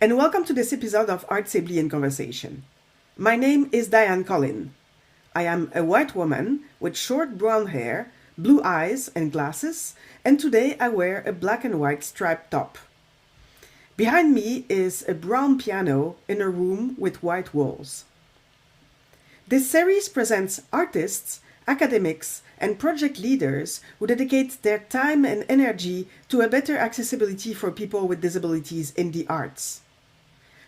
and welcome to this episode of ArtsAbly in Conversation. My name is Diane Collin. I am a white woman with short brown hair, blue eyes, and glasses, and today I wear a black and white striped top. Behind me is a brown piano in a room with white walls. This series presents artists, academics, and project leaders who dedicate their time and energy to a better accessibility for people with disabilities in the arts.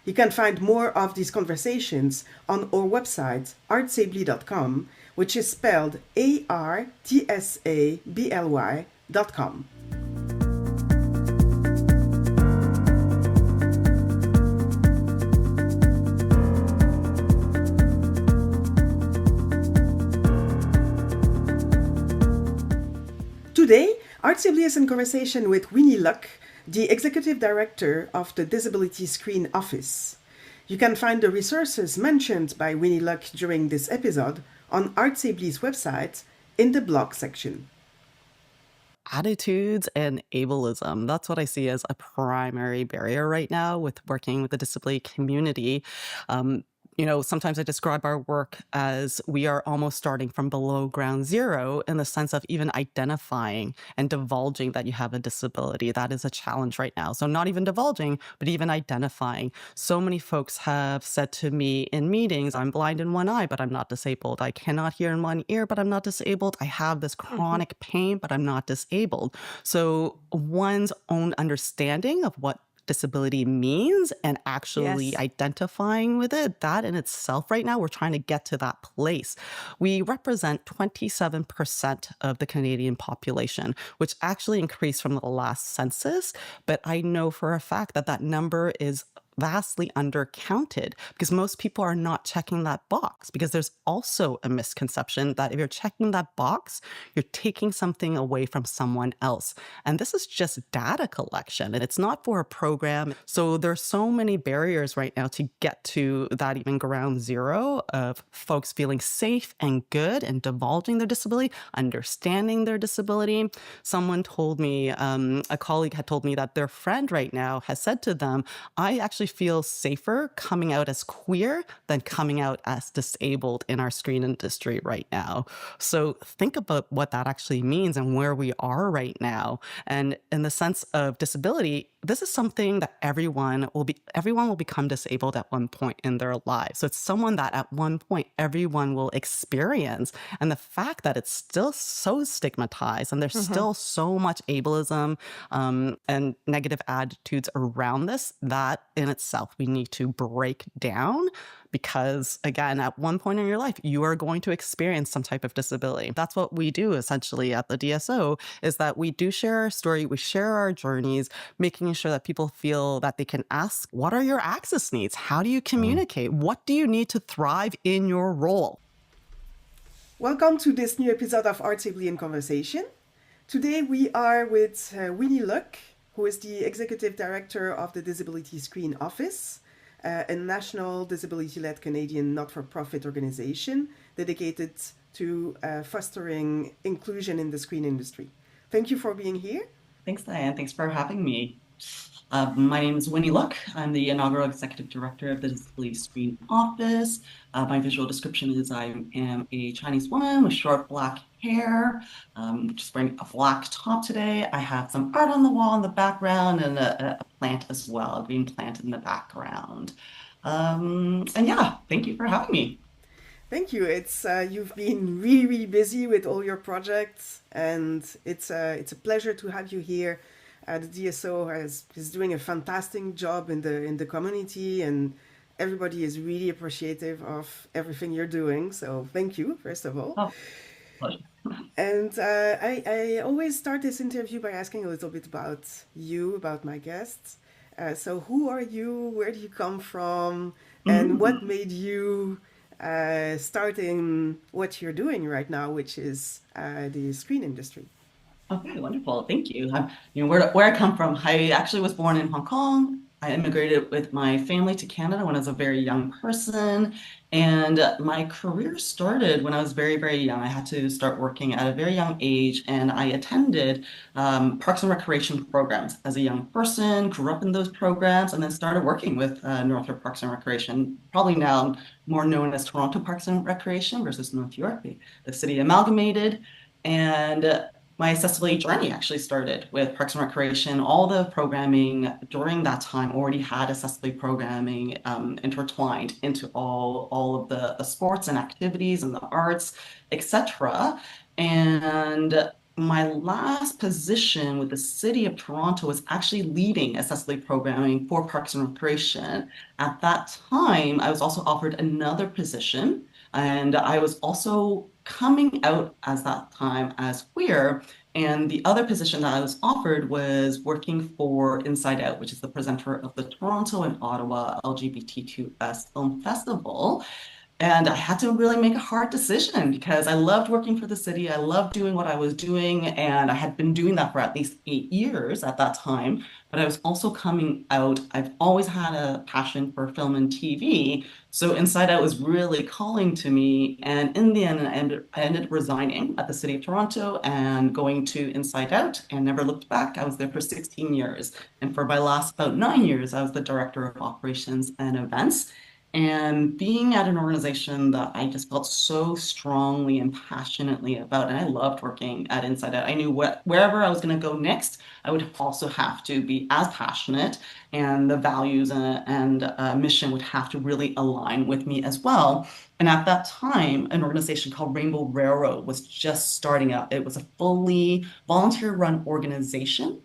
You can find more of these conversations on our website, artsably.com, which is spelled ArtsAbly.com. Today, ArtsAbly is in conversation with Winnie Luk, the Executive Director of the Disability Screen Office. You can find the resources mentioned by Winnie Luk during this episode on ArtsAbly's website in the blog section. Attitudes and ableism. That's what I see as a primary barrier right now with working with the disability community. Sometimes I describe our work as we are almost starting from below ground zero in the sense of even identifying and divulging that you have a disability. That is a challenge right now. So not even divulging, but even identifying. So many folks have said to me in meetings, I'm blind in one eye, but I'm not disabled. I cannot hear in one ear, but I'm not disabled. I have this chronic pain, but I'm not disabled. So one's own understanding of what disability means and actually identifying with it, that in itself right now, we're trying to get to that place. We represent 27% of the Canadian population, which actually increased from the last census. But I know for a fact that that number is vastly undercounted because most people are not checking that box, because there's also a misconception that if you're checking that box, you're taking something away from someone else. And this is just data collection and it's not for a program. So there's so many barriers right now to get to that even ground zero of folks feeling safe and good and divulging their disability, understanding their disability. Someone told me, a colleague had told me that their friend right now has said to them, I actually feel safer coming out as queer than coming out as disabled in our screen industry right now. So think about what that actually means and where we are right now. And in the sense of disability, this is something that everyone will become disabled at one point in their lives. So it's someone that at one point everyone will experience. And the fact that it's still so stigmatized and there's still so much ableism and negative attitudes around this, that in itself we need to break down, because again, at one point in your life, you are going to experience some type of disability. That's what we do essentially at the DSO, is that we do share our story, we share our journeys, making sure that people feel that they can ask, what are your access needs? How do you communicate? What do you need to thrive in your role? Welcome to this new episode of ArtsAbly in Conversation. Today we are with Winnie Luk, who is the Executive Director of the Disability Screen Office, a national disability-led Canadian not-for-profit organization dedicated to fostering inclusion in the screen industry. Thank you for being here. Thanks, Diane. Thanks for having me. My name is Winnie Luk. I'm the inaugural Executive Director of the Disability Screen Office. My visual description is I am a Chinese woman with short black hair, just wearing a black top today. I have some art on the wall in the background and a plant as well, a green plant in the background. And yeah, thank you for having me. Thank you. It's you've been really, really busy with all your projects, and it's a pleasure to have you here. The DSO is doing a fantastic job in the community, and everybody is really appreciative of everything you're doing. So thank you, first of all. Oh, pleasure. And I always start this interview by asking a little bit about you, about my guests. So who are you? Where do you come from? And what made you starting what you're doing right now, which is the screen industry? Okay, wonderful. Thank you. Where I come from, I actually was born in Hong Kong. I immigrated with my family to Canada when I was a very young person. And my career started when I was very, very young. I had to start working at a very young age, and I attended Parks and Recreation programs as a young person, grew up in those programs, and then started working with Northrop Parks and Recreation, probably now more known as Toronto Parks and Recreation versus North York. The city amalgamated. And my accessibility journey actually started with Parks and Recreation. All the programming during that time already had accessibility programming intertwined into all of the sports and activities and the arts, etc. And my last position with the City of Toronto was actually leading accessibility programming for Parks and Recreation. At that time, I was also offered another position, and I was also coming out as that time as queer. And the other position that I was offered was working for Inside Out, which is the presenter of the Toronto and Ottawa LGBTQS Film Festival. And I had to really make a hard decision because I loved working for the city. I loved doing what I was doing. And I had been doing that for at least 8 years at that time. But I was also coming out. I've always had a passion for film and TV. So Inside Out was really calling to me. And in the end, I ended resigning at the City of Toronto and going to Inside Out and never looked back. I was there for 16 years. And for my last about 9 years, I was the director of operations and events. And being at an organization that I just felt so strongly and passionately about, and I loved working at Inside Out. I knew wherever I was going to go next, I would also have to be as passionate, and the values and mission would have to really align with me as well. And at that time, an organization called Rainbow Railroad was just starting up. It was a fully volunteer-run organization.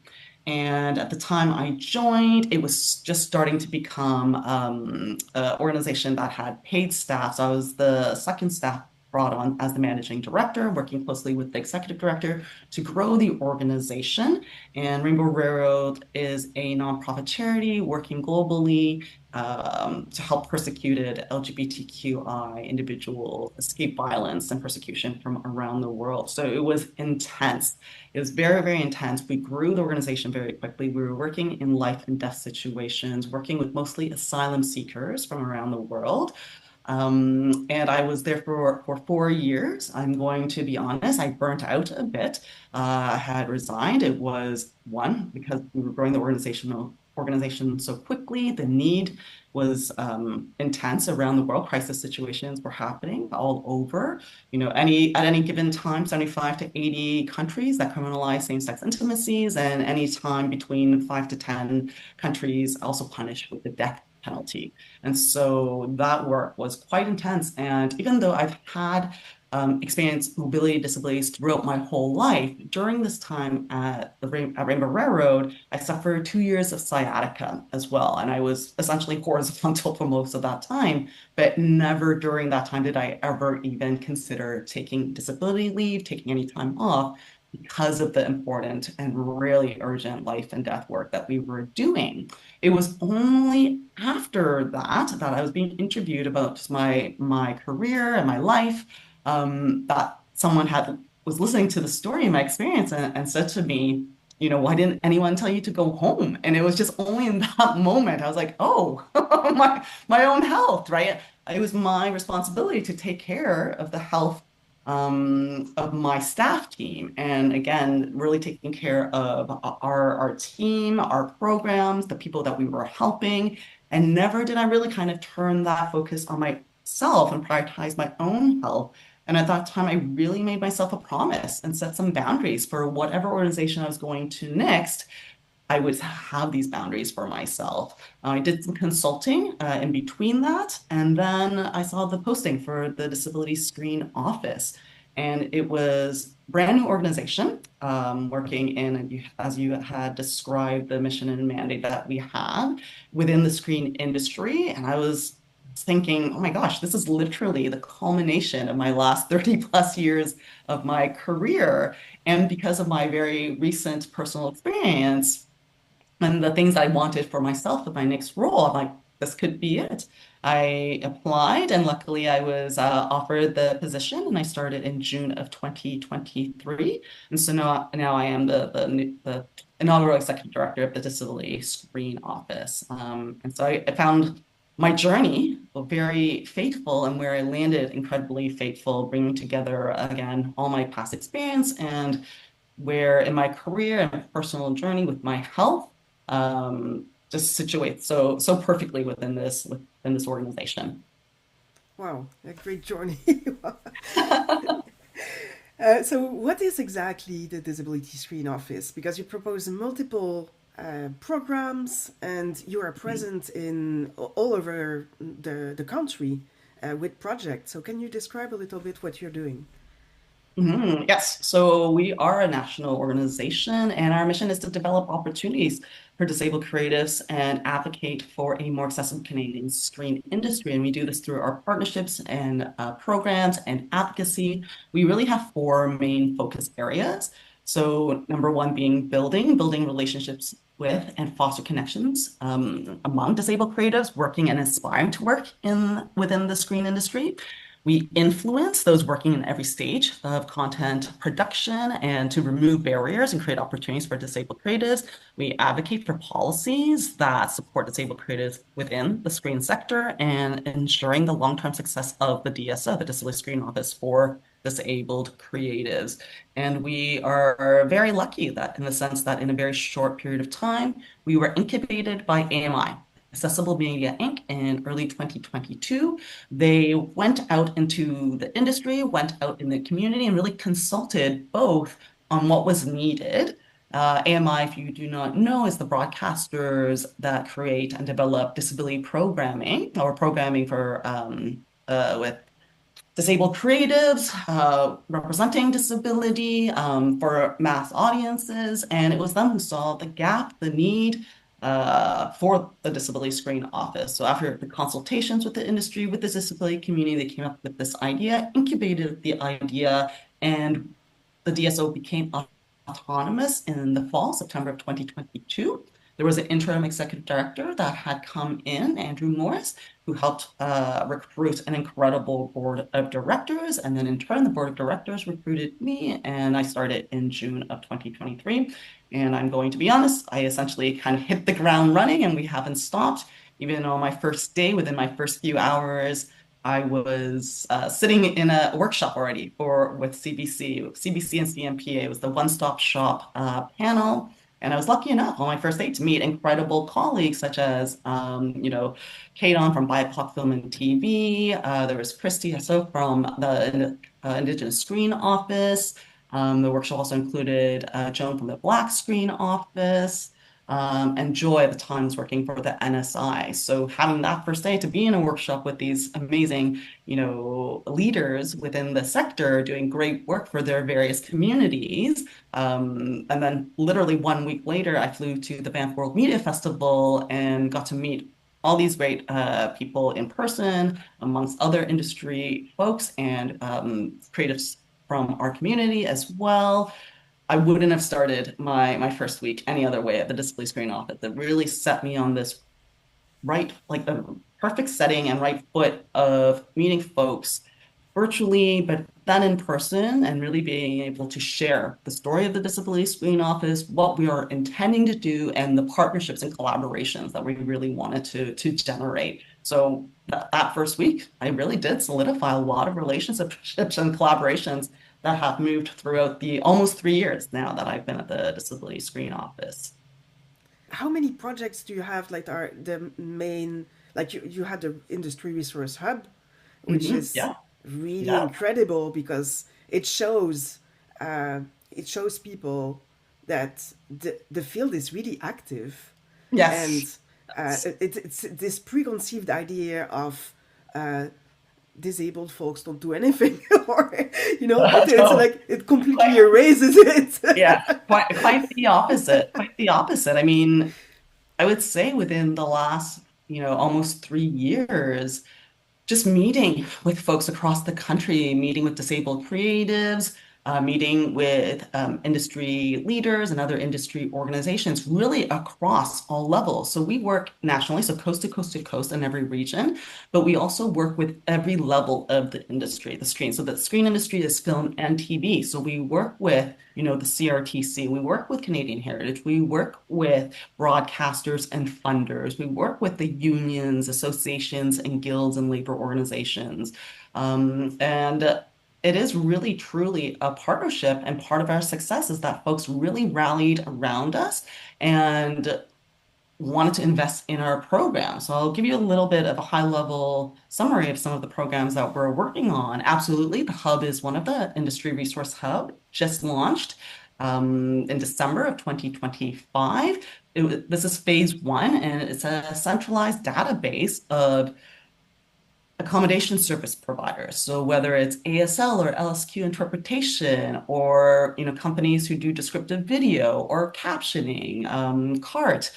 And at the time I joined, it was just starting to become an organization that had paid staff. So I was the second staff brought on as the managing director, working closely with the executive director to grow the organization. And Rainbow Railroad is a nonprofit charity working globally to help persecuted LGBTQI individuals escape violence and persecution from around the world. So it was intense. It was very, very intense. We grew the organization very quickly. We were working in life and death situations, working with mostly asylum seekers from around the world. And I was there for 4 years. I'm going to be honest, I burnt out a bit. I had resigned. It was one, because we were growing the organization so quickly. The need was intense around the world. Crisis situations were happening all over. At any given time, 75 to 80 countries that criminalize same-sex intimacies, and any time between 5 to 10 countries also punished with the death penalty. And so that work was quite intense. And even though I've had experienced mobility disabilities throughout my whole life, during this time at Rainbow Railroad, I suffered 2 years of sciatica as well. And I was essentially horizontal for most of that time, but never during that time did I ever even consider taking disability leave, taking any time off, because of the important and really urgent life and death work that we were doing. It was only after that I was being interviewed about just my career and my life, that someone was listening to the story and my experience, and said to me, why didn't anyone tell you to go home? And it was just only in that moment I was like, oh, my own health, right? It was my responsibility to take care of the health of my staff team. And again, really taking care of our team, our programs, the people that we were helping. And never did I really kind of turn that focus on myself and prioritize my own health. And at that time, I really made myself a promise and set some boundaries for whatever organization I was going to next. I would have these boundaries for myself. I did some consulting in between that, and then I saw the posting for the Disability Screen Office, and it was a brand new organization working in, as you had described, the mission and mandate that we have within the screen industry. And I was thinking, oh my gosh, this is literally the culmination of my last 30 plus years of my career. And because of my very recent personal experience, and the things I wanted for myself in my next role, I'm like, this could be it. I applied, and luckily I was offered the position, and I started in June of 2023. And so now I am the inaugural executive director of the Disability Screen Office. And so I found my journey very fateful, and where I landed incredibly fateful, bringing together, again, all my past experience and where in my career and personal journey with my health, just situates so perfectly within this organization. Wow, a great journey. So, what is exactly the Disability Screen Office? Because you propose multiple programs and you are present in all over the country with projects. So, can you describe a little bit what you're doing? Yes, so we are a national organization, and our mission is to develop opportunities for disabled creatives and advocate for a more accessible Canadian screen industry. And we do this through our partnerships and programs and advocacy. We really have four main focus areas. So, number one being building relationships with and foster connections among disabled creatives working and aspiring to work within the screen industry. We influence those working in every stage of content production and to remove barriers and create opportunities for disabled creatives. We advocate for policies that support disabled creatives within the screen sector and ensuring the long-term success of the DSO, the Disability Screen Office for disabled creatives. And we are very lucky that in the sense that in a very short period of time, we were incubated by AMI, Accessible Media Inc. in early 2022. They went out into the industry, went out in the community, and really consulted both on what was needed. AMI, if you do not know, is the broadcasters that create and develop disability programming or programming for with disabled creatives representing disability for mass audiences. And it was them who saw the gap, the need for the Disability Screen Office. So after the consultations with the industry, with the disability community, they came up with this idea, incubated the idea, and the DSO became autonomous in the fall, September of 2022. There was an interim executive director that had come in, Andrew Morris, who helped recruit an incredible board of directors. And then in turn, the board of directors recruited me, and I started in June of 2023. And I'm going to be honest, I essentially kind of hit the ground running, and we haven't stopped. Even on my first day, within my first few hours, I was sitting in a workshop already with CBC and CMPA. It was the one-stop shop panel. And I was lucky enough on my first day to meet incredible colleagues such as, Kate on from BIPOC Film and TV. There was Christy Hasso from the Indigenous Screen Office. The workshop also included Joan from the Black Screen Office. And Joy at the time was working for the NSI. So having that first day to be in a workshop with these amazing, leaders within the sector doing great work for their various communities. And then literally 1 week later, I flew to the Banff World Media Festival and got to meet all these great people in person, amongst other industry folks and creatives from our community as well. I wouldn't have started my first week any other way at the Disability Screen Office. It really set me on this the perfect setting and right foot of meeting folks virtually, but then in person, and really being able to share the story of the Disability Screen Office, what we are intending to do, and the partnerships and collaborations that we really wanted to generate. So that first week, I really did solidify a lot of relationships and collaborations that have moved throughout the almost 3 years now that I've been at the Disability Screen Office. How many projects do you have? Like, are the main, like you had the Industry Resource Hub, which is Yeah, really yeah. incredible because it shows people that the field is really active, and Yes. it's this preconceived idea of uh, disabled folks don't do anything, or it's No, like it completely erases it. yeah, quite the opposite. Quite the opposite. I mean, I would say within the last, almost 3 years, just meeting with folks across the country, meeting with disabled creatives, meeting with industry leaders and other industry organizations really across all levels. So we work nationally, so coast to coast to coast in every region, but we also work with every level of the industry, the screen. So the screen industry is film and TV. So we work with, the CRTC, we work with Canadian Heritage, we work with broadcasters and funders, we work with the unions, associations, and guilds and labor organizations. And it is really truly a partnership, and part of our success is that folks really rallied around us and wanted to invest in our program. So I'll give you a little bit of a high level summary of some of the programs that we're working on. Absolutely, the hub is one of the industry resource hub, just launched in December of 2025. This is phase one, and it's a centralized database of accommodation service providers. So whether it's ASL or LSQ interpretation, or companies who do descriptive video or captioning, CART,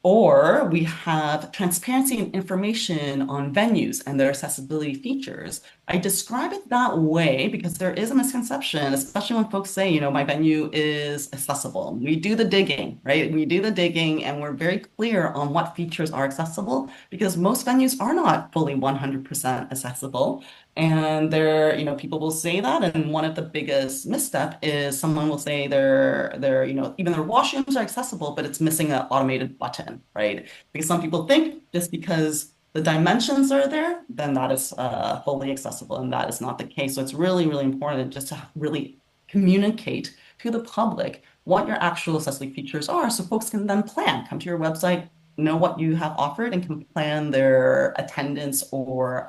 or we have transparency and information on venues and their accessibility features. I describe it that way because there is a misconception, especially when folks say, my venue is accessible. We do the digging, right? We do the digging and we're very clear on what features are accessible, because most venues are not fully 100% accessible. And people will say that, and one of the biggest misstep is someone will say even their washrooms are accessible, but it's missing an automated button, right? Because some people think just because the dimensions are there, then that is fully accessible, and that is not the case. So it's really, really important just to really communicate to the public what your actual accessibility features are, so folks can then come to your website, know what you have offered, and can plan their attendance or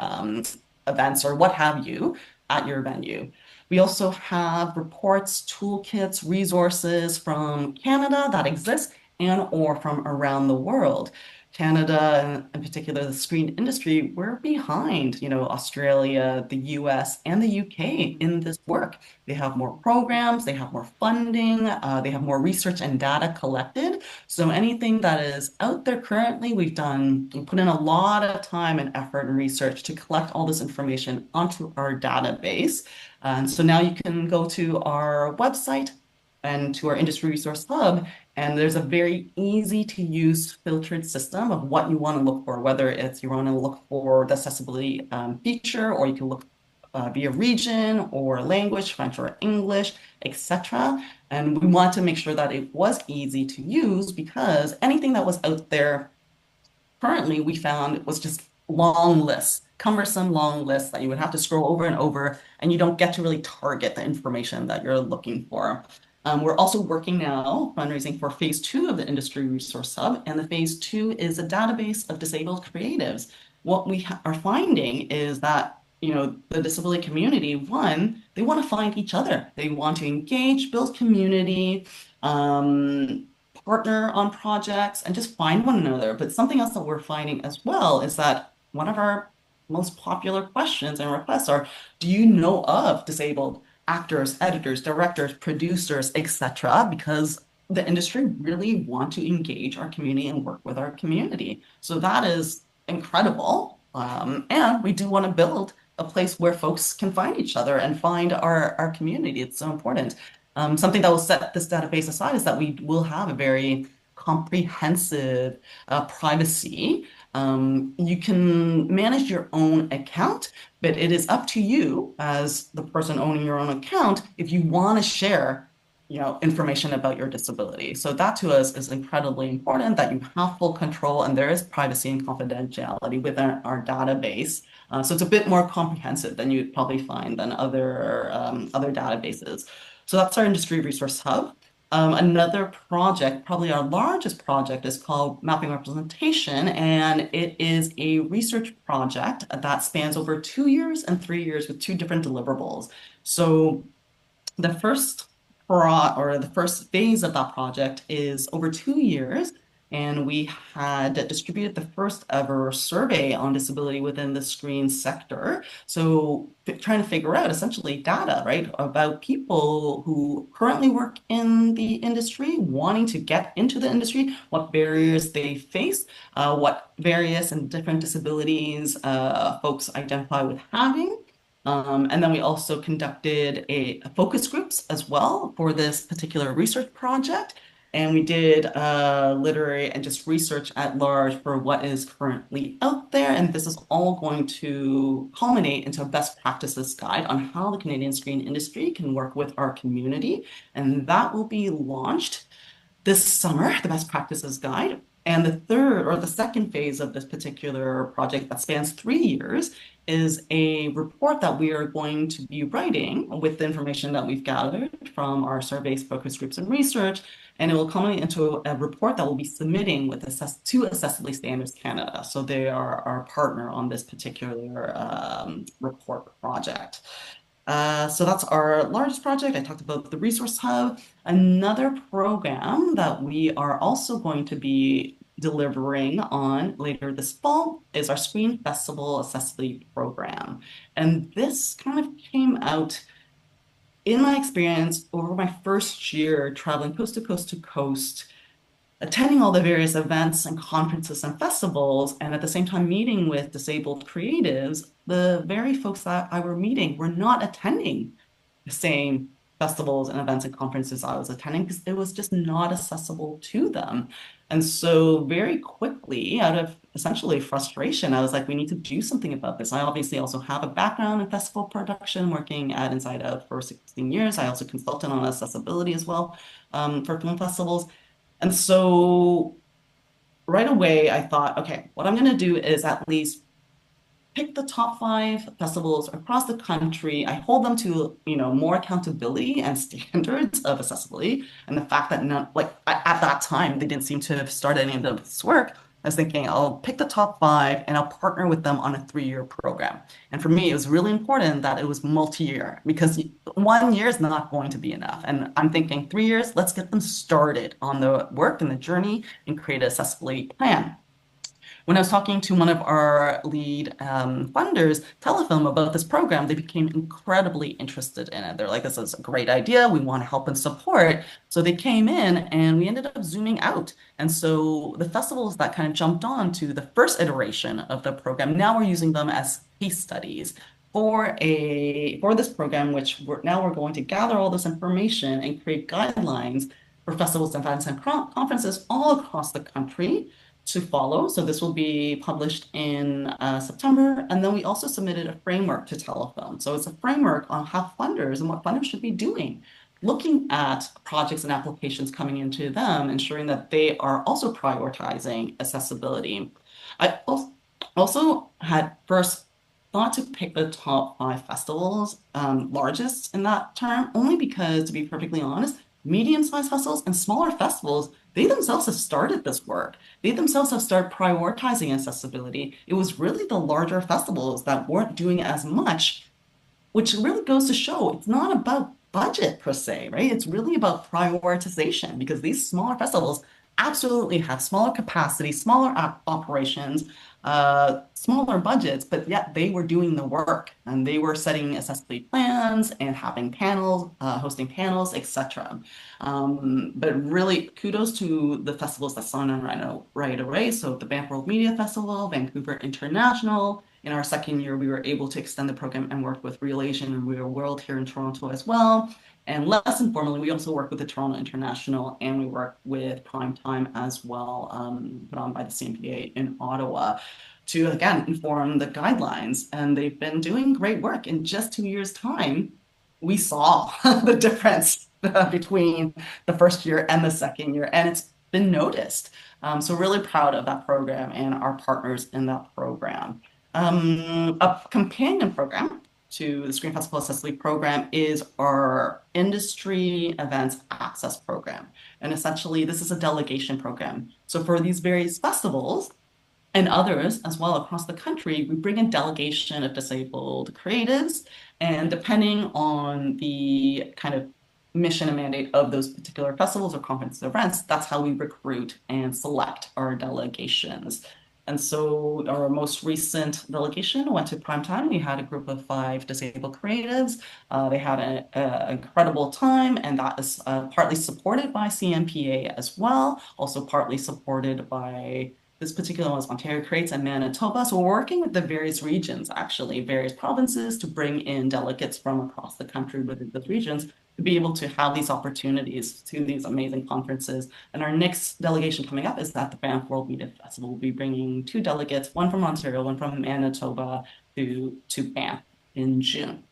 events or what have you at your venue. We also have reports, toolkits, resources from Canada that exist and or from around the world. Canada, and in particular the screen industry, we're behind, Australia, the US, and the UK in this work. They have more programs, they have more funding, they have more research and data collected. So anything that is out there currently, we put in a lot of time and effort and research to collect all this information onto our database. And so now you can go to our website and to our industry resource hub, and there's a very easy to use filtered system of what you want to look for, whether it's you want to look for the accessibility feature, or you can look via region or language, French or English, etc. And we want to make sure that it was easy to use, because anything that was out there currently we found it was just long lists, cumbersome long lists that you would have to scroll over and over, and you don't get to really target the information that you're looking for. We're also working now fundraising for phase two of the Industry Resource Hub, and the phase two is a database of disabled creatives. What we are finding is that the disability community, one, they want to find each other. They want to engage, build community, partner on projects, and just find one another. But something else that we're finding as well is that one of our most popular questions and requests are, do you know of disabled actors, editors, directors, producers, etc.? Because the industry really want to engage our community and work with our community. So that is incredible. And we do want to build a place where folks can find each other and find our community. It's so important. Something that will set this database aside is that we will have a very comprehensive privacy. You can manage your own account, but it is up to you as the person owning your own account if you want to share information about your disability. So that to us is incredibly important, that you have full control and there is privacy and confidentiality within our database. So it's a bit more comprehensive than you'd probably find than other databases. So that's our Industry Resource Hub. Another project, probably our largest project, is called Mapping Representation, and it is a research project that spans over 2 years and 3 years with 2 different deliverables. So the first phase of that project is over 2 years, and we had distributed the first ever survey on disability within the screen sector. So trying to figure out essentially data, right, about people who currently work in the industry, wanting to get into the industry, what barriers they face, what various and different disabilities folks identify with having. And then we also conducted focus groups as well for this particular research project. And we did literary and just research at large for what is currently out there. And this is all going to culminate into a best practices guide on how the Canadian screen industry can work with our community. And that will be launched this summer, the best practices guide. And the third or the second phase of this particular project that spans 3 years is a report that we are going to be writing with the information that we've gathered from our surveys, focus groups, and research. And it will culminate into a report that we'll be submitting with to Accessibly Standards Canada. So they are our partner on this particular report project. So that's our largest project. I talked about the Resource Hub. Another program that we are also going to be delivering on later this fall is our Screen Festival Accessibly program. And this kind of came out in my experience over my first year traveling coast to coast, attending all the various events and conferences and festivals, and at the same time meeting with disabled creatives. The very folks that I were meeting were not attending the same festivals and events and conferences I was attending because it was just not accessible to them. And so very quickly, out of essentially frustration, I was like, we need to do something about this. I obviously also have a background in festival production, working at Inside Out for 16 years. I also consulted on accessibility as well for film festivals. And so right away, I thought, okay, what I'm going to do is at least pick the top 5 festivals across the country. I hold them to, more accountability and standards of accessibility. And the fact that at that time, they didn't seem to have started any of this work. I was thinking I'll pick the top 5 and I'll partner with them on a 3-year program. And for me, it was really important that it was multi-year because 1 year is not going to be enough. And I'm thinking 3 years, let's get them started on the work and the journey and create an accessibility plan. When I was talking to one of our lead funders, Telefilm, about this program, they became incredibly interested in it. They're like, this is a great idea. We want to help and support. So they came in and we ended up zooming out. And so the festivals that kind of jumped on to the first iteration of the program, now we're using them as case studies for this program, which we're going to gather all this information and create guidelines for festivals, events, and conferences all across the country to follow. So this will be published in September. And then we also submitted a framework to Telefilm. So it's a framework on how funders and what funders should be doing, looking at projects and applications coming into them, ensuring that they are also prioritizing accessibility. I also had first thought to pick the top 5 festivals, largest in that term, only because, to be perfectly honest, medium-sized festivals and smaller festivals, they themselves have started this work. They themselves have started prioritizing accessibility. It was really the larger festivals that weren't doing as much, which really goes to show it's not about budget per se, right? It's really about prioritization because these smaller festivals absolutely have smaller capacity, smaller operations, smaller budgets, but yet they were doing the work and they were setting accessibility plans and having panels, hosting panels, etc. But really, kudos to the festivals that signed on right away. So the Banff World Media Festival, Vancouver International. In our second year, we were able to extend the program and work with Real Asian and Real World here in Toronto as well. And less informally, we also work with the Toronto International and we work with Primetime as well, put on by the CMPA in Ottawa to, again, inform the guidelines. And they've been doing great work. In just 2 years' time, we saw the difference between the first year and the second year, and it's been noticed. So really proud of that program and our partners in that program. A companion program to the Screen Festival Accessibility program is our Industry Events Access program. And essentially, this is a delegation program. So for these various festivals and others as well across the country, we bring a delegation of disabled creatives. And depending on the kind of mission and mandate of those particular festivals or conference events, that's how we recruit and select our delegations. And so our most recent delegation went to Primetime. We had a group of 5 disabled creatives. They had an incredible time, and that is partly supported by CMPA as well, also partly supported by This particular one is Ontario Creates and Manitoba. So we're working with the various regions, actually, various provinces to bring in delegates from across the country within those regions to be able to have these opportunities to these amazing conferences. And our next delegation coming up is at the Banff World Media Festival. We'll be bringing 2 delegates, one from Ontario, one from Manitoba to Banff in June.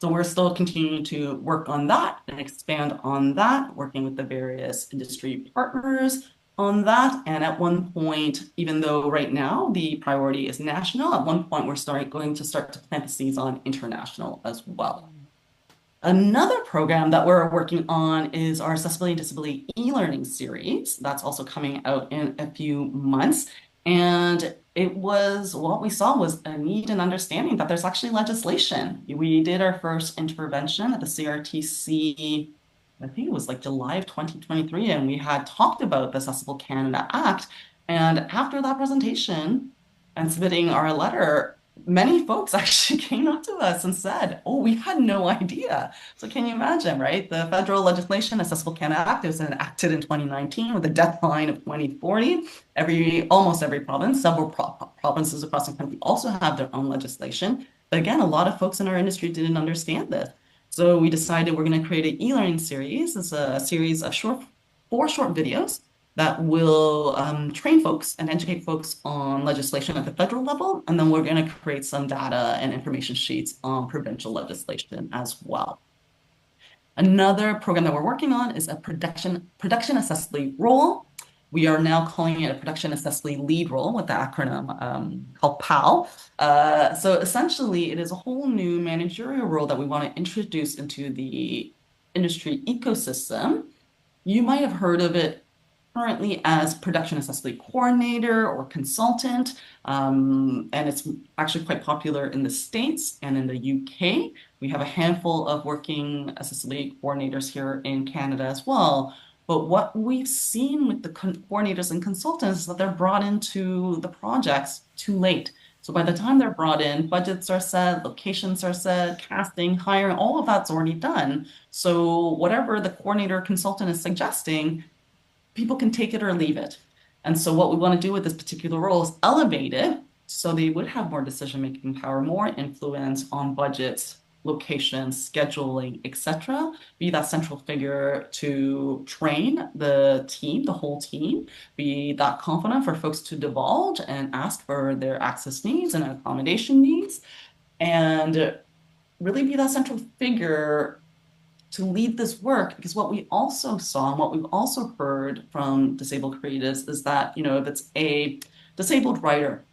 So we're still continuing to work on that and expand on that, working with the various industry partners on that. And at one point, even though right now the priority is national, at one point we're going to start to plant the seeds on international as well. Another program that we're working on is our Accessibility and Disability e-learning series. That's also coming out in a few months. And what we saw was a need and understanding that there's actually legislation. We did our first intervention at the CRTC, I think it was like July of 2023, and we had talked about the Accessible Canada Act. And after that presentation and submitting our letter, many folks actually came up to us and said, oh, we had no idea. So can you imagine, right? The federal legislation, Accessible Canada Act, was enacted in 2019 with a deadline of 2040. Almost every province, several provinces across the country also have their own legislation. But again, a lot of folks in our industry didn't understand this. So we decided we're going to create an e-learning series. It's a series of 4 short videos that will train folks and educate folks on legislation at the federal level. And then we're going to create some data and information sheets on provincial legislation as well. Another program that we're working on is a production accessibility role. We are now calling it a production accessibility lead role with the acronym called PAL. So essentially, it is a whole new managerial role that we want to introduce into the industry ecosystem. You might have heard of it currently as production accessibility coordinator or consultant, and it's actually quite popular in the States and in the UK. We have a handful of working accessibility coordinators here in Canada as well. But what we've seen with the coordinators and consultants is that they're brought into the projects too late. So by the time they're brought in, budgets are set, locations are set, casting, hiring, all of that's already done. So whatever the coordinator or consultant is suggesting, people can take it or leave it. And so what we want to do with this particular role is elevate it so they would have more decision-making power, more influence on budgets, locations, scheduling, etc. Be that central figure to train the team, the whole team, be that confident for folks to divulge and ask for their access needs and accommodation needs, and really be that central figure to lead this work. Because what we also saw and what we've also heard from disabled creatives is that, if it's a disabled writer,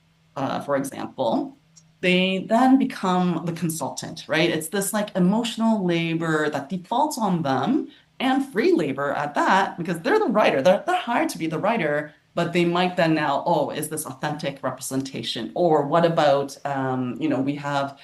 for example, they then become the consultant, right? It's this like emotional labor that defaults on them, and free labor at that, because they're the writer, they're hired to be the writer, but they might then now, oh, is this authentic representation? Or what about, we have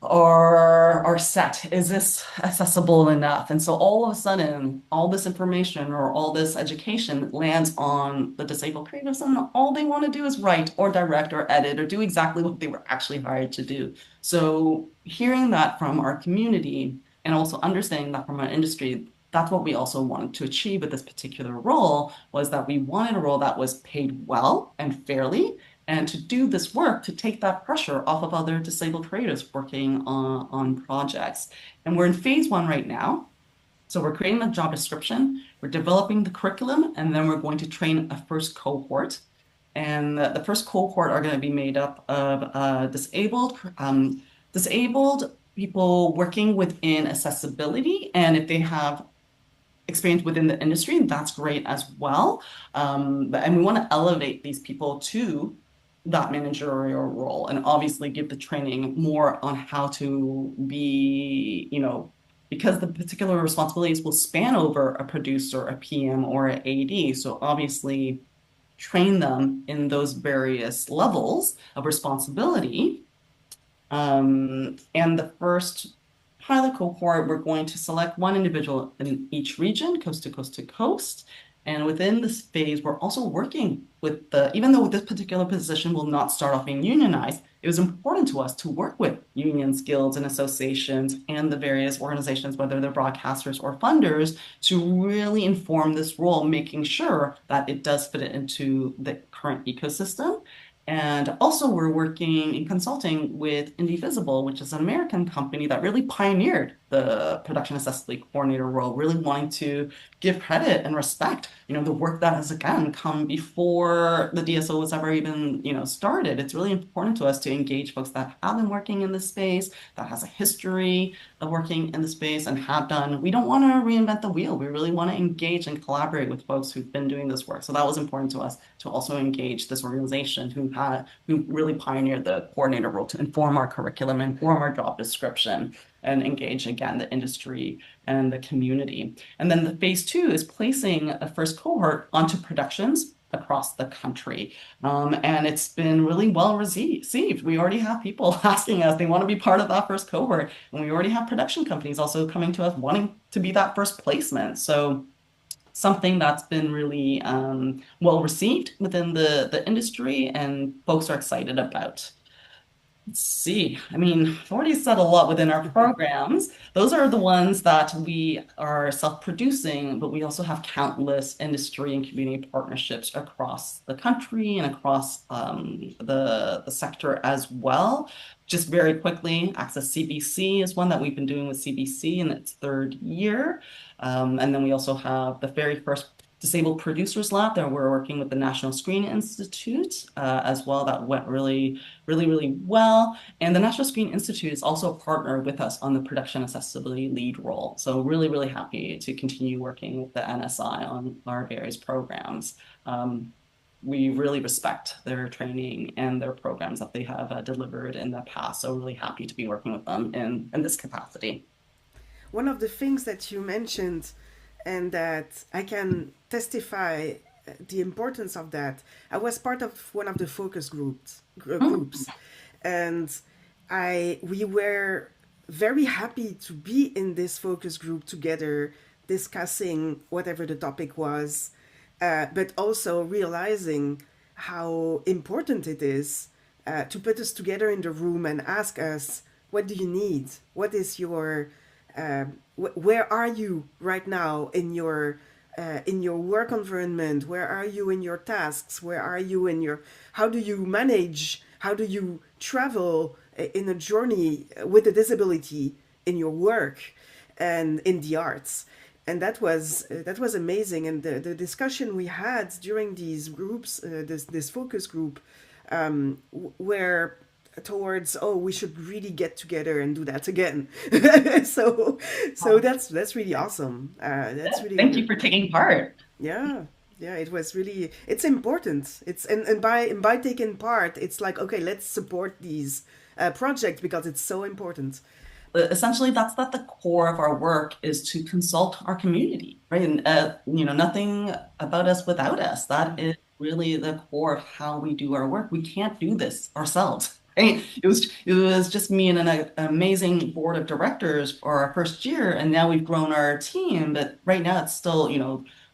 our set, is this accessible enough? And so all of a sudden, all this information or all this education lands on the disabled creatives, and all they want to do is write or direct or edit or do exactly what they were actually hired to do. So hearing that from our community and also understanding that from our industry, that's what we also wanted to achieve with this particular role, was that we wanted a role that was paid well and fairly, and to do this work to take that pressure off of other disabled creators working on projects. And we're in phase 1 right now. So we're creating a job description, we're developing the curriculum, and then we're going to train a first cohort. And the first cohort are going to be made up of disabled people working within accessibility. And if they have experience within the industry, that's great as well. And we want to elevate these people to that managerial role, and obviously give the training more on how to be, because the particular responsibilities will span over a producer, a PM, or an AD. So obviously train them in those various levels of responsibility. And the first pilot cohort, we're going to select one individual in each region, coast to coast to coast. And within this phase, we're also working with even though this particular position will not start off being unionized, it was important to us to work with unions, guilds, and associations and the various organizations, whether they're broadcasters or funders, to really inform this role, making sure that it does fit into the current ecosystem. And also, we're working in consulting with Indivisible, which is an American company that really pioneered the production accessibility coordinator role, really wanting to give credit and respect, the work that has again come before the DSO was ever even, started. It's really important to us to engage folks that have been working in this space, that has a history of working in the space and have done. We don't want to reinvent the wheel. We really want to engage and collaborate with folks who've been doing this work. So that was important to us to also engage this organization who really pioneered the coordinator role to inform our curriculum, inform our job description, and engage again the industry and the community. And then the phase 2 is placing a first cohort onto productions across the country. And it's been really well received. We already have people asking us, they want to be part of that first cohort. And we already have production companies also coming to us wanting to be that first placement. So something that's been really well received within the industry and folks are excited about. Let's see. I mean, I've already said a lot within our programs. Those are the ones that we are self-producing, but we also have countless industry and community partnerships across the country and across the sector as well. Just very quickly, Access CBC is one that we've been doing with CBC in its 3rd year. And then we also have the very first Disabled Producers Lab that we're working with the National Screen Institute as well. That went really well. And the National Screen Institute is also a partner with us on the production accessibility lead role. So really happy to continue working with the NSI on our various programs. We really respect their training and their programs that they have delivered in the past. So really happy to be working with them in this capacity. One of the things that you mentioned, and that I can testify the importance of that. I was part of one of the focus groups, and we were very happy to be in this focus group together, discussing whatever the topic was, but also realizing how important it is to put us together in the room and ask us, what do you need? What is your where are you right now in your work environment? Where are you in your tasks? Where are you in your, how do you manage? How do you travel in a journey with a disability in your work and in the arts? And that was amazing. And the discussion we had during these groups, this focus group, where towards, oh, we should really get together and do that again. so that's really awesome. That's really Thank good. you for taking part. Yeah, it was really, it's important. It's and by taking part, it's like, okay, let's support these projects because it's so important. Essentially, that's at the core of our work, is to consult our community, right? And nothing about us without us. That is really the core of how we do our work. We can't do this ourselves. Right? It was just me and an amazing board of directors for our first year, and now we've grown our team. But right now, it's still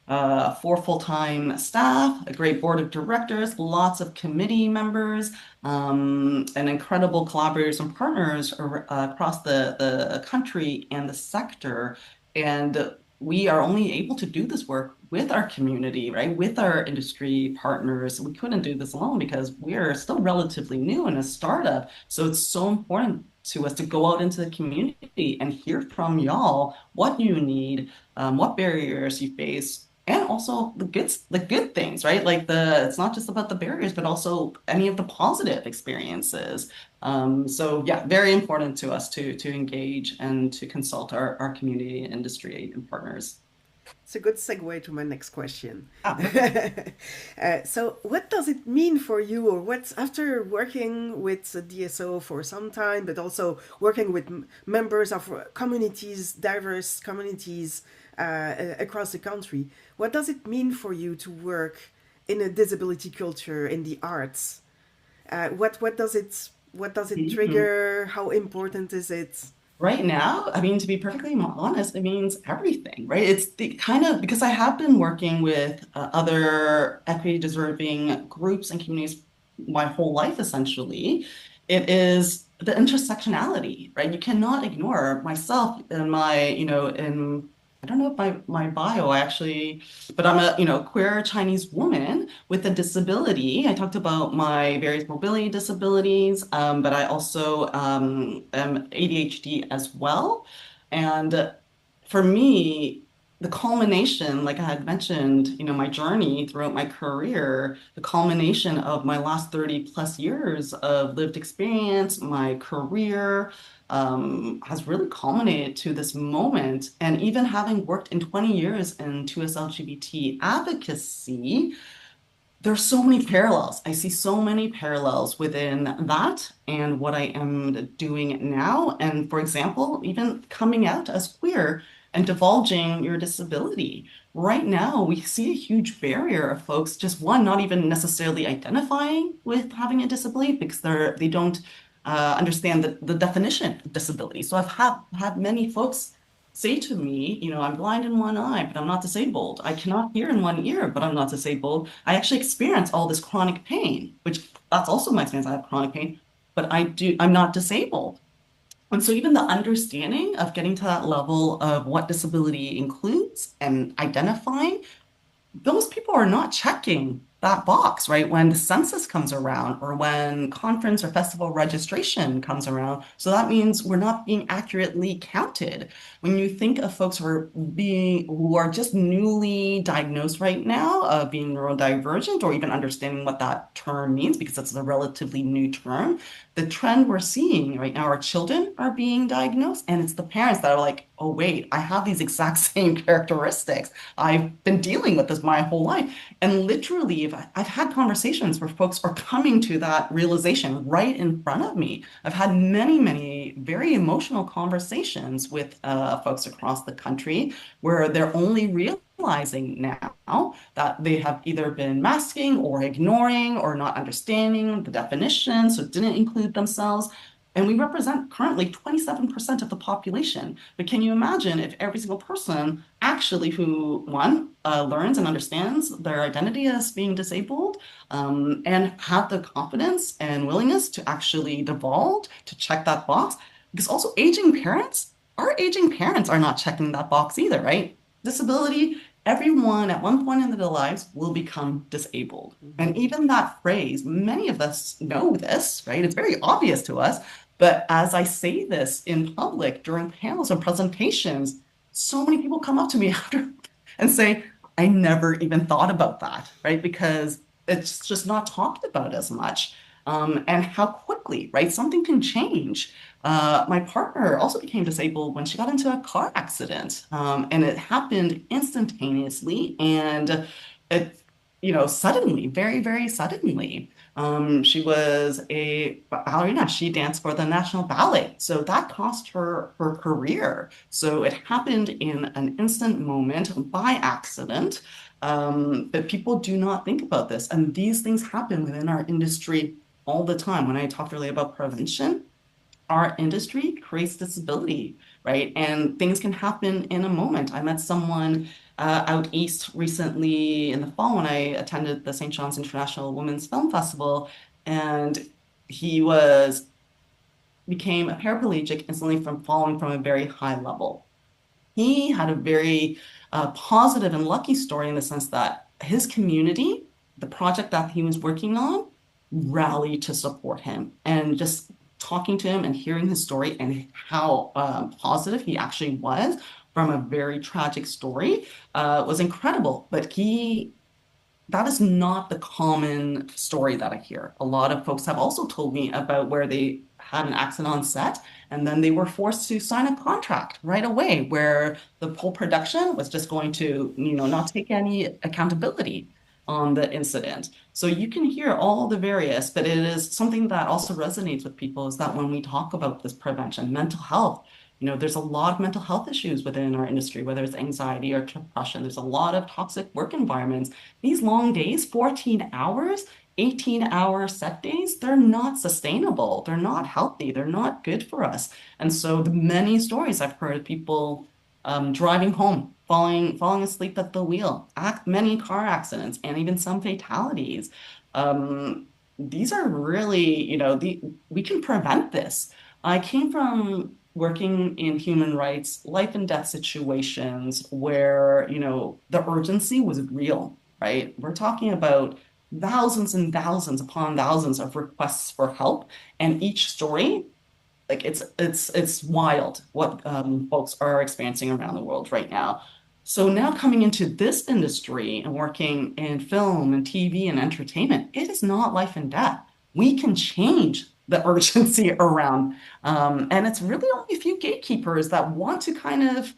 4 full-time staff, a great board of directors, lots of committee members, and incredible collaborators and partners across the country and the sector. And we are only able to do this work with our community, right? With our industry partners. We couldn't do this alone because we are still relatively new in a startup. So it's so important to us to go out into the community and hear from y'all what you need, what barriers you face, and also the good things, right? Like it's not just about the barriers, but also any of the positive experiences. So yeah, very important to us to engage and to consult our community, industry, and partners. It's a good segue to my next question. Ah, So, what does it mean for you, or what's after working with the DSO for some time, but also working with members of communities, diverse communities across the country? What does it mean for you to work in a disability culture in the arts? What does it mhm. trigger? How important is it? Right now, I mean, to be perfectly honest, it means everything, right? It's the kind of because I have been working with other equity deserving groups and communities my whole life, essentially. It is the intersectionality, right? You cannot ignore myself and my, in I don't know if my bio, I actually, but I'm a, queer Chinese woman with a disability. I talked about my various mobility disabilities, but I also am ADHD as well. And for me, the culmination, like I had mentioned, my journey throughout my career, the culmination of my last 30 plus years of lived experience, my career, has really culminated to this moment. And even having worked in 20 years in 2S LGBT advocacy, there's so many parallels. I see so many parallels within that and what I am doing now. And for example, even coming out as queer and divulging your disability. Right now, we see a huge barrier of folks just one, not even necessarily identifying with having a disability because they don't understand the definition of disability. So I've had many folks say to me, I'm blind in one eye, but I'm not disabled. I cannot hear in one ear, but I'm not disabled. I actually experience all this chronic pain, which that's also my experience. I have chronic pain, but I'm not disabled. And so even the understanding of getting to that level of what disability includes and identifying those people are not checking that box, right? When the census comes around or when conference or festival registration comes around. So that means we're not being accurately counted. When you think of folks who are just newly diagnosed right now of being neurodivergent or even understanding what that term means, because it's a relatively new term, the trend we're seeing right now, our children are being diagnosed, and it's the parents that are like, oh, wait, I have these exact same characteristics. I've been dealing with this my whole life. And literally, I've had conversations where folks are coming to that realization right in front of me. I've had many, many very emotional conversations with folks across the country where they're only realizing now that they have either been masking or ignoring or not understanding the definition, so didn't include themselves. And we represent currently 27% of the population. But can you imagine if every single person actually who, one, learns and understands their identity as being disabled, and have the confidence and willingness to actually divulge, to check that box? Because also our aging parents are not checking that box either, right? Disability, everyone at one point in their lives will become disabled. And even that phrase, many of us know this, right? It's very obvious to us. But as I say this in public during panels and presentations, so many people come up to me after and say, I never even thought about that, right? Because it's just not talked about as much. And how quickly, right? Something can change. My partner also became disabled when she got into a car accident, and it happened instantaneously and it, suddenly, very, very suddenly. She was a ballerina. She danced for the National Ballet. So that cost her her career. So it happened in an instant moment by accident. But people do not think about this. And these things happen within our industry all the time. When I talked earlier about prevention, our industry creates disability, right? And things can happen in a moment. I met someone out east recently in the fall when I attended the St. John's International Women's Film Festival, and he became a paraplegic instantly from falling from a very high level. He had a very positive and lucky story in the sense that his community, the project that he was working on, rallied to support him. And just talking to him and hearing his story and how positive he actually was from a very tragic story was incredible. But that is not the common story that I hear. A lot of folks have also told me about where they had an accident on set and then they were forced to sign a contract right away where the whole production was just going to, not take any accountability on the incident. So you can hear all the various, but it is something that also resonates with people is that when we talk about this prevention, mental health, there's a lot of mental health issues within our industry, whether it's anxiety or depression. There's a lot of toxic work environments. These long days, 14 hours, 18-hour set days, they're not sustainable. They're not healthy. They're not good for us. And so the many stories I've heard of people driving home, falling asleep at the wheel, many car accidents, and even some fatalities. These are really, we can prevent this. I came from working in human rights, life and death situations where, the urgency was real, right? We're talking about thousands and thousands upon thousands of requests for help, and each story, like it's wild what folks are experiencing around the world right now. So now coming into this industry and working in film and TV and entertainment, it is not life and death. We can change the urgency around, and it's really only a few gatekeepers that want to kind of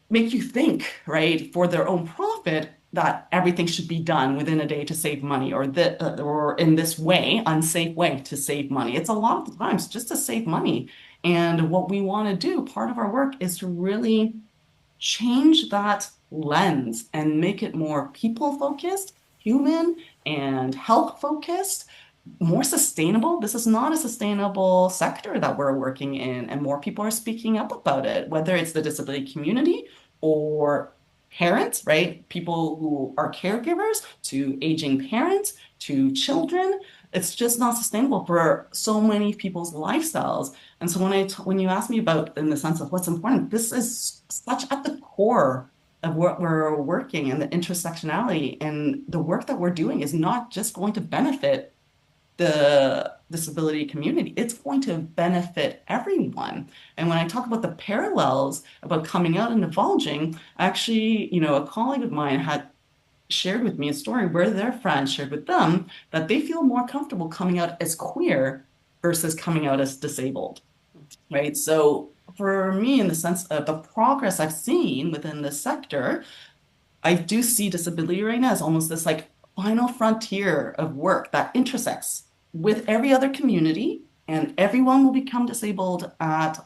make you think, right, for their own profit, that everything should be done within a day to save money, or in this way, unsafe way to save money. It's a lot of times just to save money. And what we want to do, part of our work, is to really change that lens and make it more people focused, human and health focused, more sustainable. This is not a sustainable sector that we're working in, and more people are speaking up about it, whether it's the disability community or parents, right? People who are caregivers, to aging parents, to children. It's just not sustainable for so many people's lifestyles. And so when you ask me about, in the sense of what's important, this is such at the core of what we're working, and the intersectionality, and the work that we're doing is not just going to benefit the disability community, it's going to benefit everyone. And when I talk about the parallels about coming out and divulging, actually, a colleague of mine had shared with me a story where their friend shared with them that they feel more comfortable coming out as queer versus coming out as disabled, right? So for me, in the sense of the progress I've seen within this sector, I do see disability right now as almost this like final frontier of work that intersects with every other community, and everyone will become disabled at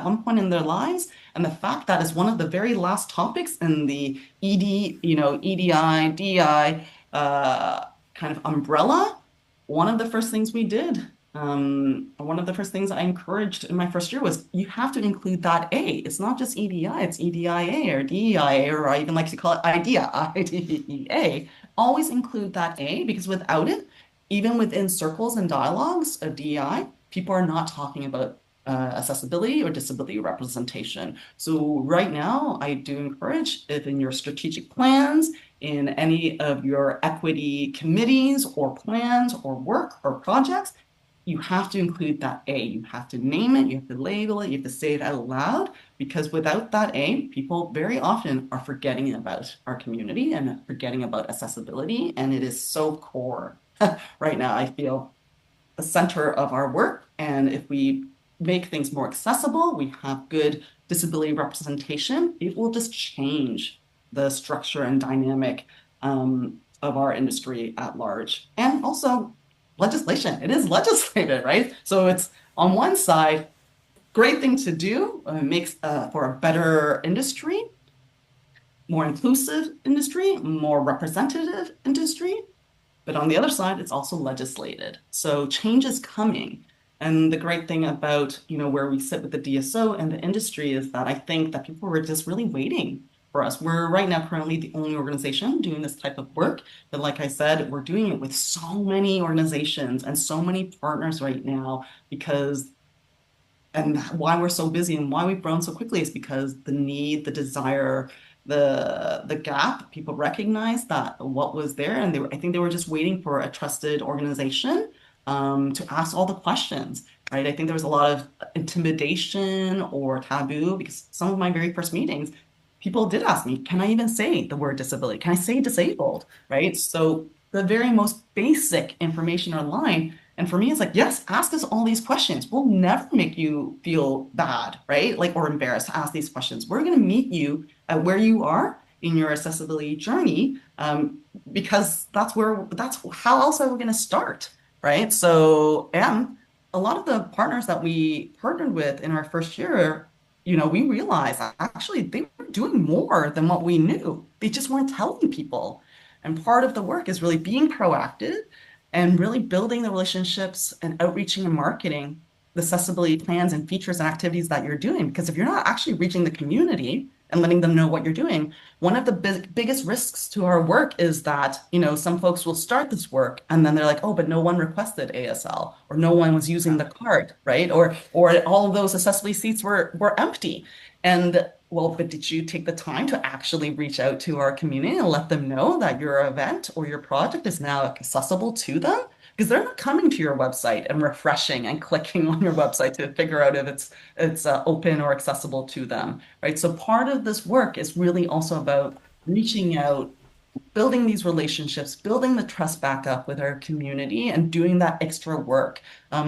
one point in their lives. And the fact that is one of the very last topics in the EDI, DI kind of umbrella. One of the first things we did, one of the first things I encouraged in my first year was, you have to include that A. It's not just EDI, it's EDIA or DEIA, or I even like to call it IDEA, IDEA. Always include that A, because without it, even within circles and dialogues of DEI, people are not talking about accessibility or disability representation. So right now, I do encourage, if in your strategic plans, in any of your equity committees or plans or work or projects, you have to include that A. You have to name it, you have to label it, you have to say it out loud, because without that A, people very often are forgetting about our community and forgetting about accessibility, and it is so core right now, I feel, the center of our work. And if we make things more accessible, we have good disability representation, it will just change the structure and dynamic of our industry at large. And also legislation, it is legislated, right? So it's, on one side, great thing to do, makes for a better industry, more inclusive industry, more representative industry. But on the other side, it's also legislated. So change is coming. And the great thing about, where we sit with the DSO and the industry is that I think that people were just really waiting for us. We're right now currently the only organization doing this type of work. But like I said, we're doing it with so many organizations and so many partners right now, and why we're so busy and why we've grown so quickly is because the need, the desire, the gap, people recognize that what was there, and I think they were just waiting for a trusted organization to ask all the questions, right? I think there was a lot of intimidation or taboo, because some of my very first meetings, people did ask me, can I even say the word disability? Can I say disabled, right? So the very most basic information online. And for me, it's like, yes, ask us all these questions. We'll never make you feel bad, right? Like, or embarrassed to ask these questions. We're going to meet you at where you are in your accessibility journey, because that's how else are we going to start, right? So, and a lot of the partners that we partnered with in our first year, we realized actually they were doing more than what we knew. They just weren't telling people. And part of the work is really being proactive, and really building the relationships and outreaching and marketing the accessibility plans and features and activities that you're doing. Because if you're not actually reaching the community and letting them know what you're doing, one of the biggest risks to our work is that, some folks will start this work and then they're like, oh, but no one requested ASL, or no one was using the card, right? Or all of those accessibility seats were empty. And well, but did you take the time to actually reach out to our community and let them know that your event or your project is now accessible to them? Because they're not coming to your website and refreshing and clicking on your website to figure out if it's open or accessible to them, right? So part of this work is really also about reaching out, building these relationships, building the trust back up with our community, and doing that extra work.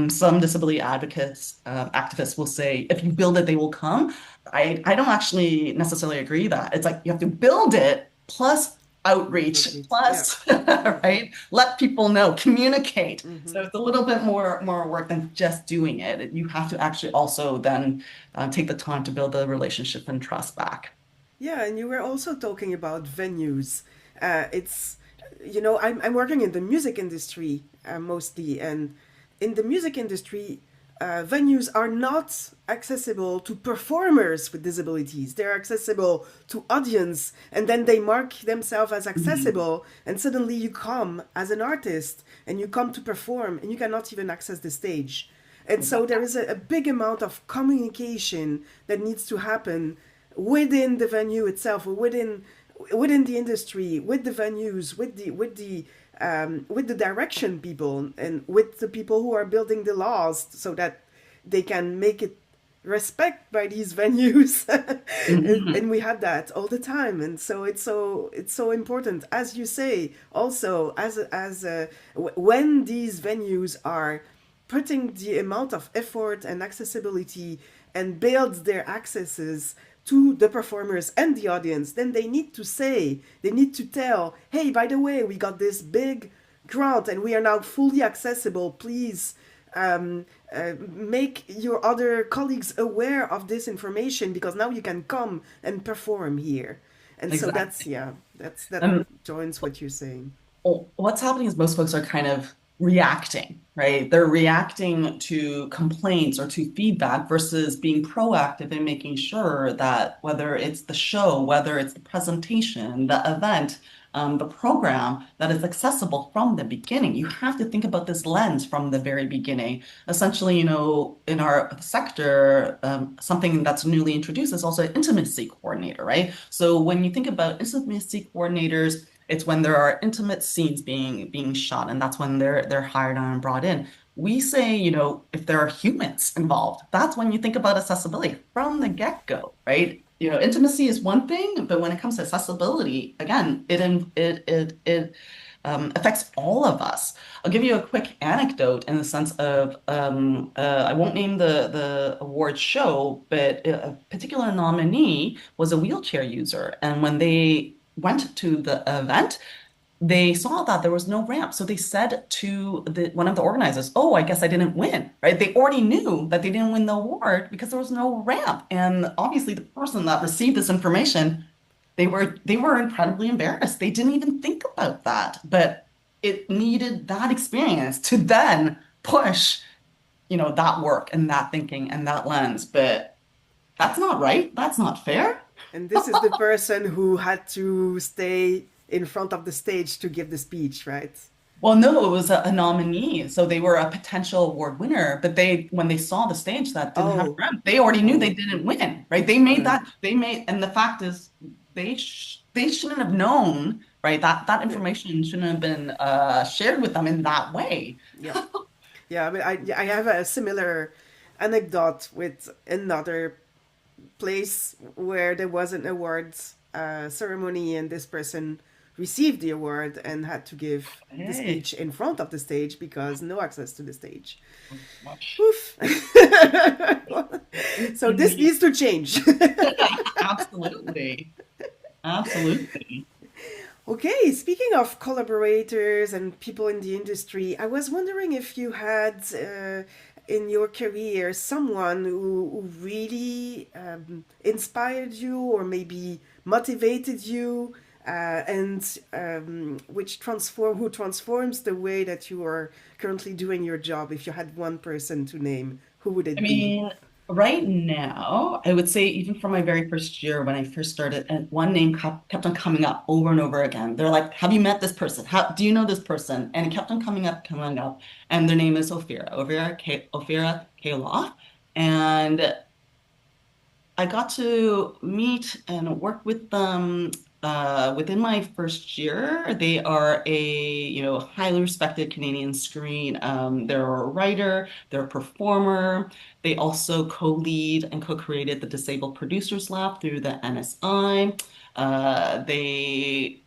Some disability advocates, activists will say, if you build it, they will come. I don't actually necessarily agree that. It's like you have to build it plus outreach, Outreach, plus, right? Let people know, communicate. Mm-hmm. So it's a little bit more work than just doing it. You have to actually also then take the time to build the relationship and trust back. Yeah, and you were also talking about venues. It's, I'm working in the music industry mostly, and in the music industry, venues are not accessible to performers with disabilities. They're accessible to audience, and then they mark themselves as accessible, and suddenly you come as an artist and you come to perform, and you cannot even access the stage. And so there is a big amount of communication that needs to happen within the venue itself, or within the industry, with the venues, with the direction people, and with the people who are building the laws, so that they can make it respect by these venues. And we have that all the time, and so it's so important, as you say, also when these venues are putting the amount of effort and accessibility and build their accesses to the performers and the audience, then they need to tell, hey, by the way, we got this big grant and we are now fully accessible. Please make your other colleagues aware of this information, because now you can come and perform here. And so Exactly. that Um, joins what you're saying. Well, what's happening is most folks are kind of reacting, right? They're reacting to complaints or to feedback versus being proactive in making sure that whether it's the show, whether it's the presentation, the event, the program, that is accessible from the beginning. You have to think about this lens from the very beginning. Essentially, in our sector, something that's newly introduced is also an intimacy coordinator, right? So when you think about intimacy coordinators, it's when there are intimate scenes being shot, and that's when they're hired on and brought in. We say, if there are humans involved, that's when you think about accessibility from the get-go, right? Intimacy is one thing, but when it comes to accessibility, again, it affects all of us. I'll give you a quick anecdote in the sense of I won't name the award show, but a particular nominee was a wheelchair user, and when they went to the event, they saw that there was no ramp. So they said to one of the organizers, "Oh, I guess I didn't win," right? They already knew that they didn't win the award because there was no ramp. And obviously the person that received this information, they were incredibly embarrassed. They didn't even think about that. But it needed that experience to then push, that work and that thinking and that lens. But that's not right. That's not fair. And this is the person who had to stay in front of the stage to give the speech, right? Well, no, it was a nominee. So they were a potential award winner, but when they saw the stage that didn't have a Oh, ramp, they already knew they oh, didn't win, right? uh, And the fact is, they shouldn't have known, right? That yeah, information shouldn't have been shared with them in that way. yeah. Yeah, I mean, I have a similar anecdote with another place where there was an awards ceremony, and this person received the award and had to give the Hey. speech in front of the stage because no access to the stage. Much. Oof. So this needs to change. Absolutely. Absolutely. Okay, speaking of collaborators and people in the industry, I was wondering if you had in your career someone who really inspired you or maybe motivated you and who transforms the way that you are currently doing your job. If you had one person to name, who would I it be? mean, right now, I would say even from my very first year when I first started, and one name kept on coming up over and over again. They're like, "Have you met this person? How do you know this person?" And it kept on coming up. And their name is Ophira Kaloff. And I got to meet and work with them within my first year. They are highly respected Canadian screen. They're a writer, they're a performer. They also co-lead and co-created the Disabled Producers Lab through the NSI. They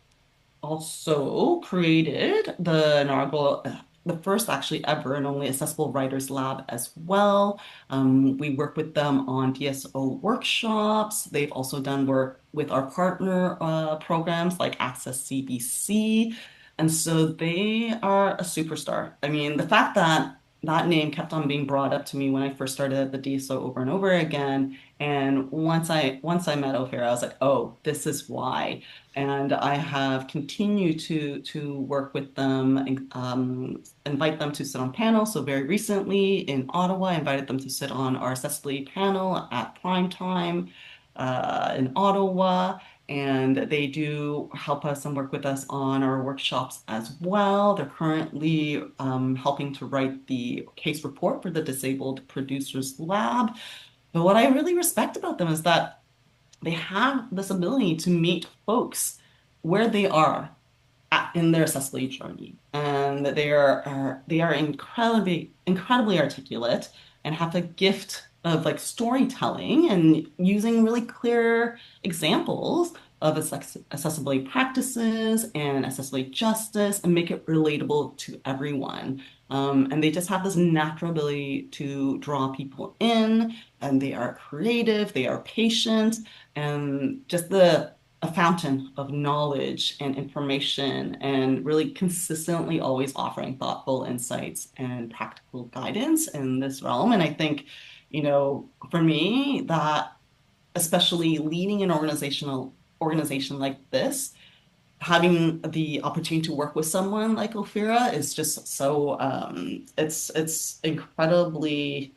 also created the first actually ever and only accessible writers lab as well. We work with them on DSO workshops. They've also done work with our partner programs like Access CBC. And so they are a superstar. I mean, the fact that that name kept on being brought up to me when I first started at the DSO over and over again. And once I met Ophira, I was like, oh, this is why. And I have continued to work with them and invite them to sit on panels. So very recently in Ottawa, I invited them to sit on our Accessibly panel at prime time in Ottawa. And they do help us and work with us on our workshops as well. They're currently helping to write the case report for the Disabled Producers Lab. But what I really respect about them is that they have this ability to meet folks where they are in their accessibility journey, and they are incredibly articulate and have a gift of like storytelling and using really clear examples of accessibility practices and accessibility justice and make it relatable to everyone. And they just have this natural ability to draw people in, and they are creative, they are patient, and just a fountain of knowledge and information, and really consistently always offering thoughtful insights and practical guidance in this realm. And I think, for me, that especially leading an organization like this, having the opportunity to work with someone like Ophira is just so it's incredibly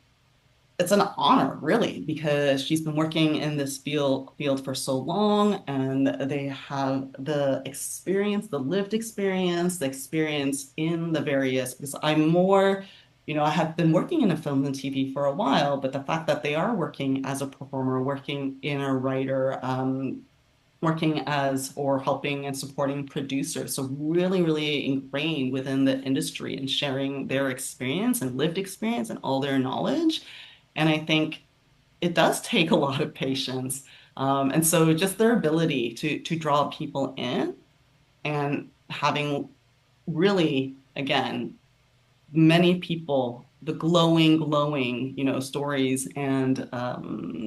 it's an honor, really, because she's been working in this field for so long, and they have the experience, the lived experience, the experience in the various. Because I'm more, I have been working in a film and TV for a while, but the fact that they are working as a performer, working in a writer, working as or helping and supporting producers. So really, really ingrained within the industry and sharing their experience and lived experience and all their knowledge. And I think it does take a lot of patience. And so just their ability to draw people in and having really, again, many people the glowing stories and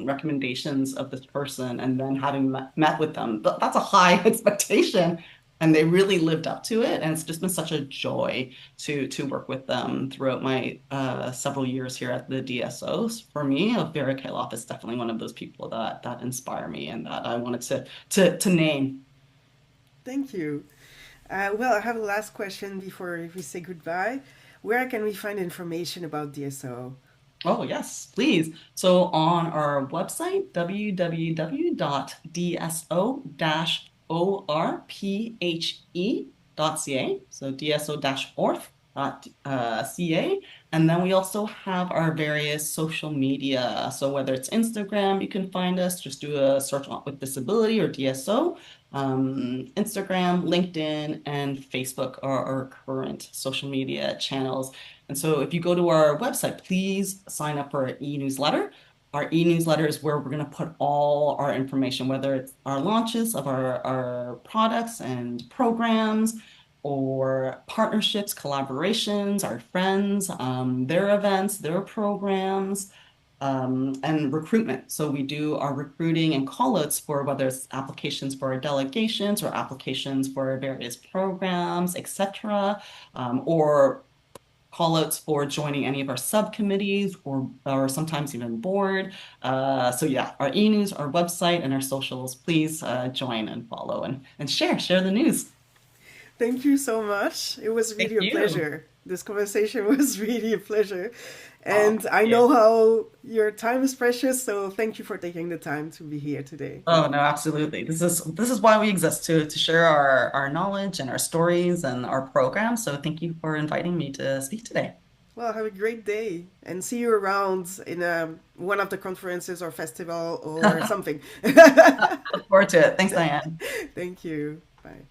recommendations of this person, and then having met with them, that's a high expectation, and they really lived up to it. And it's just been such a joy to work with them throughout my several years here at the DSOs. For me, Vera Kailath is definitely one of those people that inspire me and that I wanted to name. Thank you. Well, I have a last question before we say goodbye. Where can we find information about DSO? Oh, yes, please. So on our website, www.dso-orphe.ca, so dso-orph.ca. And then we also have our various social media. So whether it's Instagram, you can find us, just do a search with disability or DSO. Instagram, LinkedIn, and Facebook are our current social media channels. And so if you go to our website, please sign up for our e-newsletter. Our e-newsletter is where we're going to put all our information, whether it's our launches of our products and programs, or partnerships, collaborations, our friends, their events, their programs, and recruitment. So we do our recruiting and callouts for whether it's applications for our delegations or applications for our various programs, etc., or call outs for joining any of our subcommittees or sometimes even board. So yeah, our e-news, our website, and our socials, please join and follow and share the news. Thank you so much. It was Thank really a you. pleasure. This conversation was really a pleasure. Oh, And thank I you. know how your time is precious, so thank you for taking the time to be here today. Oh no, absolutely. This is why we exist to share our knowledge and our stories and our program. So thank you for inviting me to speak today. Well, have a great day and see you around in one of the conferences or festival or something. Look forward to it. Thanks, Diane. Thank you. Bye.